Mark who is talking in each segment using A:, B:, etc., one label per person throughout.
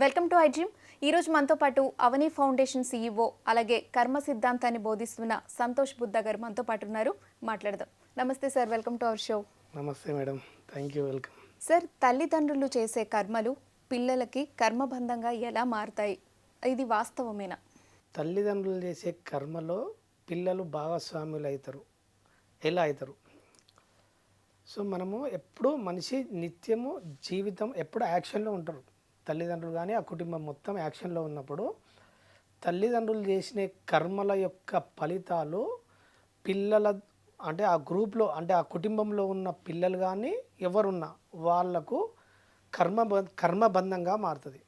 A: Welcome to iDream. ఈరోజు మనతో పాటు అవని ఫౌండేషన్ సీఈఓ అలాగే కర్మ సిద్ధాంతాన్ని బోధిస్తున్న సంతోష్ బుద్ధ గారు మనతో పాటు ఉన్నారు. మాట్లాడదాం. నమస్తే sir, welcome to our show.
B: నమస్తే madam, thank you, welcome.
A: Sir, తల్లిదండ్రులు చేసే కర్మలు పిల్లలకి కర్మబంధంగా ఎలా మారుతాయి? ఇది వాస్తవమేనా?
B: తల్లిదండ్రులు చేసే కర్మలో పిల్లలు భాగస్వాములు అవుతారు. ఎలా అవుతారు? సో మనము ఎప్పుడు మనిషి నిత్యము జీవితం ఎప్పుడు యాక్షన్లో ఉంటారు. తల్లిదండ్రులు కానీ ఆ కుటుంబం మొత్తం యాక్షన్లో ఉన్నప్పుడు తల్లిదండ్రులు చేసిన కర్మల యొక్క ఫలితాలు పిల్లల అంటే ఆ గ్రూప్లో అంటే ఆ కుటుంబంలో ఉన్న పిల్లలు కానీ ఎవరున్నా వాళ్లకు కర్మబంధంగా మారుతుంది.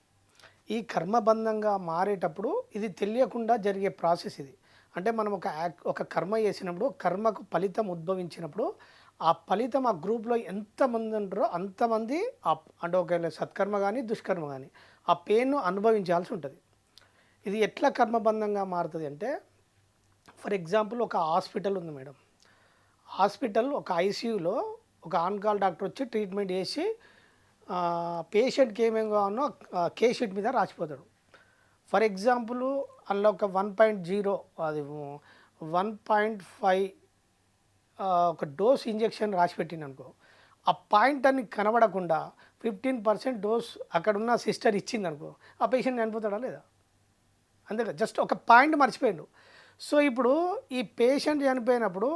B: ఈ కర్మబంధంగా మారేటప్పుడు ఇది తెలియకుండా జరిగే ప్రాసెస్ ఇది. అంటే మనం ఒక కర్మ చేసినప్పుడు కర్మకు ఫలితం ఉద్భవించినప్పుడు ఆ ఫలితం ఆ గ్రూప్లో ఎంతమంది ఉంటారో అంతమంది అంటే ఒకవేళ సత్కర్మ కానీ దుష్కర్మ కానీ ఆ పెయిన్ను అనుభవించాల్సి ఉంటుంది. ఇది ఎట్లా కర్మబంధంగా మారుతుంది అంటే, ఫర్ ఎగ్జాంపుల్ ఒక హాస్పిటల్ ఉంది మేడం. హాస్పిటల్ ఒక ఐసీయూలో ఒక ఆన్కాల్ డాక్టర్ వచ్చి ట్రీట్మెంట్ చేసి పేషెంట్కి ఏమేమి కావాలో కేస్ షీట్ మీద రాసిపోతాడు. ఫర్ ఎగ్జాంపుల్ అందులో ఒక 1.0 అది 1.5 ఒక డోస్ ఇంజెక్షన్ రాసిపెట్టింది అనుకో, ఆ పాయింట్ అని కనబడకుండా 15% డోస్ అక్కడున్న సిస్టర్ ఇచ్చింది అనుకో, ఆ పేషెంట్ చనిపోతాడా లేదా? అంతే కదా, జస్ట్ ఒక పాయింట్ మర్చిపోయాడు. సో ఇప్పుడు ఈ పేషెంట్ చనిపోయినప్పుడు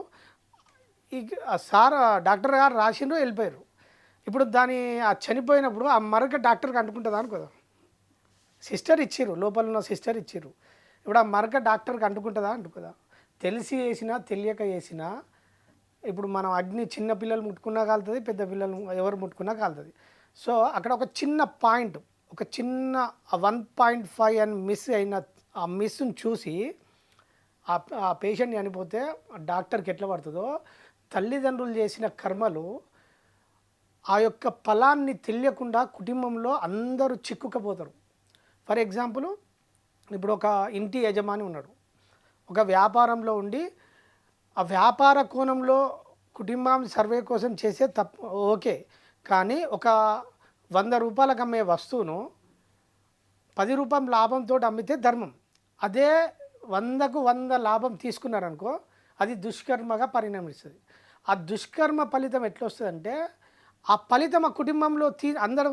B: ఈ సార్ డాక్టర్ గారు రాసిండ్రు, వెళ్ళిపోయారు. ఇప్పుడు దాని ఆ చనిపోయినప్పుడు ఆ మరొక డాక్టర్కి అంటుకుంటుందా అనుకోదా? సిస్టర్ ఇచ్చిర్రు, లోపల ఉన్న సిస్టర్ ఇచ్చిర్రు. ఇప్పుడు ఆ మరొక డాక్టర్కి అంటుకుంటుందా? అంటుకోదా? తెలిసి చేసినా తెలియక చేసినా ఇప్పుడు మనం అగ్ని చిన్న పిల్లలు ముట్టుకున్నా కాలుతుంది, పెద్ద పిల్లలు ఎవరు ముట్టుకున్నా కాలుతుంది. సో అక్కడ ఒక చిన్న పాయింట్, ఒక చిన్న 1.5 అని మిస్ అయిన ఆ మిస్ని చూసి ఆ పేషెంట్ చనిపోతే డాక్టర్కి ఎట్లా పడుతుందో తల్లిదండ్రులు చేసిన కర్మలు ఆ యొక్క ఫలాన్ని తెలియకుండా కుటుంబంలో అందరూ చిక్కుకపోతారు. ఫర్ ఎగ్జాంపుల్ ఇప్పుడు ఒక ఇంటి యజమాని ఉన్నాడు, ఒక వ్యాపారంలో ఉండి ఆ వ్యాపార కోణంలో కుటుంబం సర్వే కోసం చేసే తప్పు ఓకే, కానీ ఒక 100 రూపాయలకు అమ్మే వస్తువును 10 రూపాయల లాభంతో అమ్మితే ధర్మం. అదే 100కు 100 లాభం తీసుకున్నారనుకో, అది దుష్కర్మగా పరిణమిస్తుంది. ఆ దుష్కర్మ ఫలితం ఎట్లా వస్తుందంటే, ఆ ఫలితం ఆ కుటుంబంలో అందరూ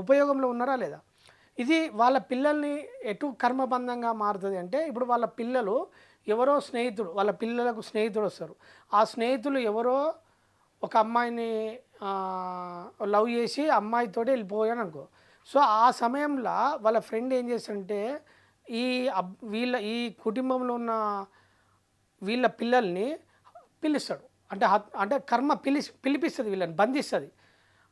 B: ఉపయోగంలో ఉన్నారా లేదా? ఇది వాళ్ళ పిల్లల్ని ఎటు కర్మబంధంగా మారుతుంది అంటే, ఇప్పుడు వాళ్ళ పిల్లలు ఎవరో స్నేహితుడు, వాళ్ళ పిల్లలకు స్నేహితుడు వస్తారు. ఆ స్నేహితులు ఎవరో ఒక అమ్మాయిని లవ్ చేసి అమ్మాయితోటి వెళ్ళిపోయాను అనుకో. సో ఆ సమయంలో వాళ్ళ ఫ్రెండ్ ఏం చేస్తాడంటే ఈ కుటుంబంలో ఉన్న వీళ్ళ పిల్లల్ని పిలుస్తాడు. అంటే కర్మ పిలిపిస్తుంది, వీళ్ళని బంధిస్తుంది.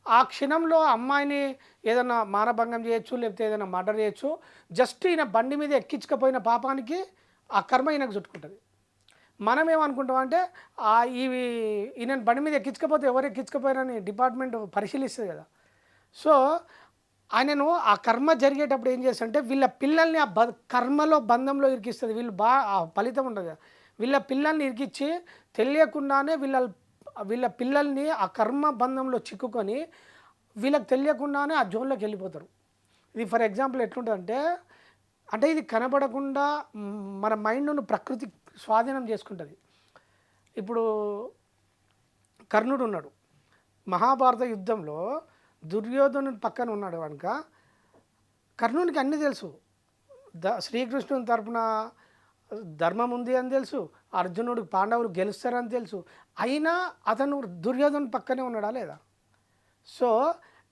B: ఆ క్షణంలో అమ్మాయిని ఏదైనా మానభంగం చేయొచ్చు, లేకపోతే ఏదైనా మర్డర్ చేయొచ్చు. జస్ట్ ఈయన బండి మీద ఎక్కించకపోయిన పాపానికి ఆ కర్మ ఈయనకు చుట్టుకుంటుంది. మనం ఏమనుకుంటాం అంటే ఈయన బండి మీద ఎక్కించకపోతే ఎవరు ఎక్కించకపోయారని డిపార్ట్మెంట్ పరిశీలిస్తుంది కదా. సో ఆయనను ఆ కర్మ జరిగేటప్పుడు ఏం చేస్తారంటే వీళ్ళ పిల్లల్ని ఆ కర్మలో బంధంలో ఇరికిస్తుంది. వీళ్ళు ఆ ఫలితం ఉండదు కదా, వీళ్ళ పిల్లల్ని ఇరికిచ్చి తెలియకుండానే వీళ్ళ పిల్లల్ని ఆ కర్మ బంధంలో చిక్కుకొని వీళ్ళకి తెలియకుండానే ఆ జోన్లోకి వెళ్ళిపోతారు. ఇది ఫర్ ఎగ్జాంపుల్ ఎట్లుంటుందంటే, అంటే ఇది కనబడకుండా మన మైండ్ను ప్రకృతి స్వాధీనం చేసుకుంటుంది. ఇప్పుడు కర్ణుడు ఉన్నాడు, మహాభారత యుద్ధంలో దుర్యోధనుని పక్కన ఉన్నాడు కనుక కర్ణునికి అన్నీ తెలుసు. శ్రీకృష్ణుని తరపున ధర్మం ఉంది అని తెలుసు, అర్జునుడు పాండవులు గెలుస్తారని తెలుసు. అయినా అతను దుర్యోధను పక్కనే ఉన్నాడా లేదా? సో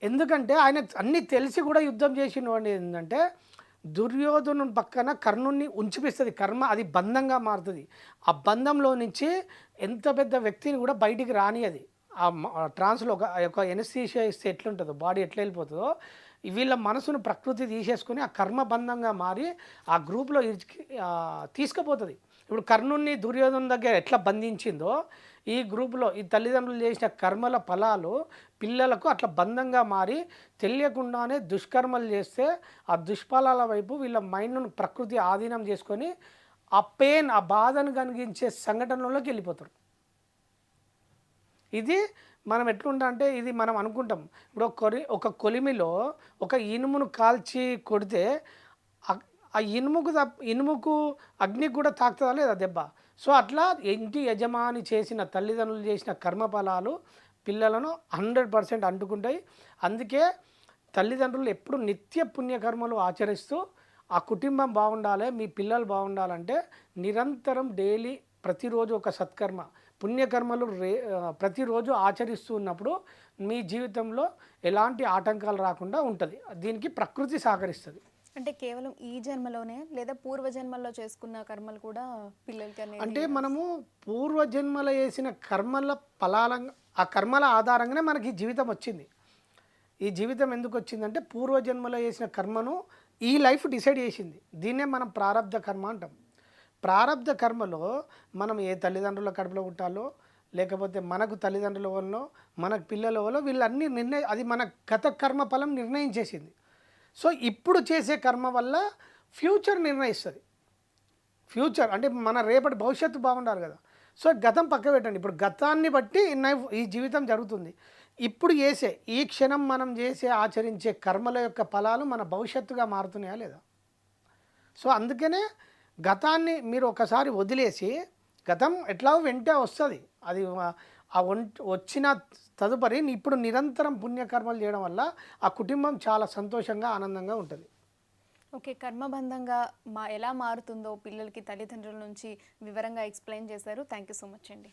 B: ఎందుకంటే ఆయన అన్నీ తెలిసి కూడా యుద్ధం చేసినవాడు ఏంటంటే, దుర్యోధను పక్కన కర్ణుని ఉంచిపిస్తుంది. కర్మ అది బంధంగా మారుతుంది. ఆ బంధంలో నుంచి ఎంత పెద్ద వ్యక్తిని కూడా బయటికి రానియది. ఆ ట్రాన్స్లో ఒక ఎనస్థీషియా ఇస్తే ఎట్లుంటుందో, బాడీ ఎట్లా వెళ్ళిపోతుందో, వీళ్ళ మనసును ప్రకృతి తీసేసుకుని ఆ కర్మబంధంగా మారి ఆ గ్రూప్లో తీసుకుపోతుంది. ఇప్పుడు కర్ణుని దుర్యోధను దగ్గర ఎట్లా బంధించిందో ఈ గ్రూప్లో ఈ తల్లిదండ్రులు చేసిన కర్మల ఫలాలు పిల్లలకు అట్లా బంధంగా మారి తెలియకుండానే దుష్కర్మలు చేస్తే ఆ దుష్ఫలాల వైపు వీళ్ళ మైండ్ను ప్రకృతి ఆధీనం చేసుకొని ఆ పెయిన్, ఆ బాధను కలిగించే సంఘటనలోకి వెళ్ళిపోతారు. ఇది మనం ఎట్లుంటా అంటే ఇది మనం అనుకుంటాం ఇప్పుడు ఒక కొలిమిలో ఒక ఇనుమును కాల్చి కొడితే ఆ ఇనుముకు అగ్నికి కూడా తాకుతుందా లేదా దెబ్బ. సో అట్లా ఇంటి యజమాని చేసిన తల్లిదండ్రులు చేసిన కర్మఫలాలు పిల్లలను 100% అంటుకుంటాయి. అందుకే తల్లిదండ్రులు ఎప్పుడు నిత్య పుణ్యకర్మలు ఆచరిస్తూ ఆ కుటుంబం బాగుండాలి, మీ పిల్లలు బాగుండాలంటే నిరంతరం డైలీ ప్రతిరోజు ఒక సత్కర్మ పుణ్యకర్మలు ప్రతిరోజు ఆచరిస్తూ ఉన్నప్పుడు మీ జీవితంలో ఎలాంటి ఆటంకాలు రాకుండా ఉంటుంది. దీనికి ప్రకృతి సహకరిస్తుంది.
A: అంటే కేవలం ఈ జన్మలోనే లేదా పూర్వజన్మల్లో చేసుకున్న కర్మలు కూడా పిల్లలకి అనేది
B: అంటే మనము పూర్వజన్మల చేసిన కర్మల ఫలాలంగా ఆ కర్మల ఆధారంగానే మనకి ఈ జీవితం వచ్చింది. ఈ జీవితం ఎందుకు వచ్చిందంటే పూర్వజన్మలో చేసిన కర్మను ఈ లైఫ్ డిసైడ్ చేసింది. దీన్నే మనం ప్రారబ్ధ కర్మ అంటాం. ప్రారబ్ధ కర్మలో మనం ఏ తల్లిదండ్రుల కడుపులో పుట్టాలో, లేకపోతే మనకు తల్లిదండ్రుల వల్ల మనకు పిల్లల వల్ల వీళ్ళన్నీ అది మన గత కర్మ ఫలం నిర్ణయించేసింది. సో ఇప్పుడు చేసే కర్మ వల్ల ఫ్యూచర్ నిర్ణయిస్తుంది. ఫ్యూచర్ అంటే మన రేపటి భవిష్యత్తు బాగుండాలి కదా. సో గతం పక్క పెట్టండి. ఇప్పుడు గతాన్ని బట్టి ఈ జీవితం జరుగుతుంది. ఇప్పుడు చేసే ఈ క్షణం మనం చేసే ఆచరించే కర్మల యొక్క ఫలాలు మన భవిష్యత్తుగా మారుతున్నాయా లేదా. సో అందుకనే గతాన్ని మీరు ఒకసారి వదిలేసి, గతం ఎట్లా వెంటే వస్తుంది, అది వచ్చిన తదుపరి ఇప్పుడు నిరంతరం పుణ్యకర్మలు చేయడం వల్ల ఆ కుటుంబం చాలా సంతోషంగా ఆనందంగా ఉంటుంది.
A: ఓకే, కర్మబంధంగా ఎలా మారుతుందో పిల్లలకి తల్లిదండ్రుల నుంచి వివరంగా ఎక్స్ప్లెయిన్ చేశారు. థ్యాంక్ యూ సో మచ్ అండి.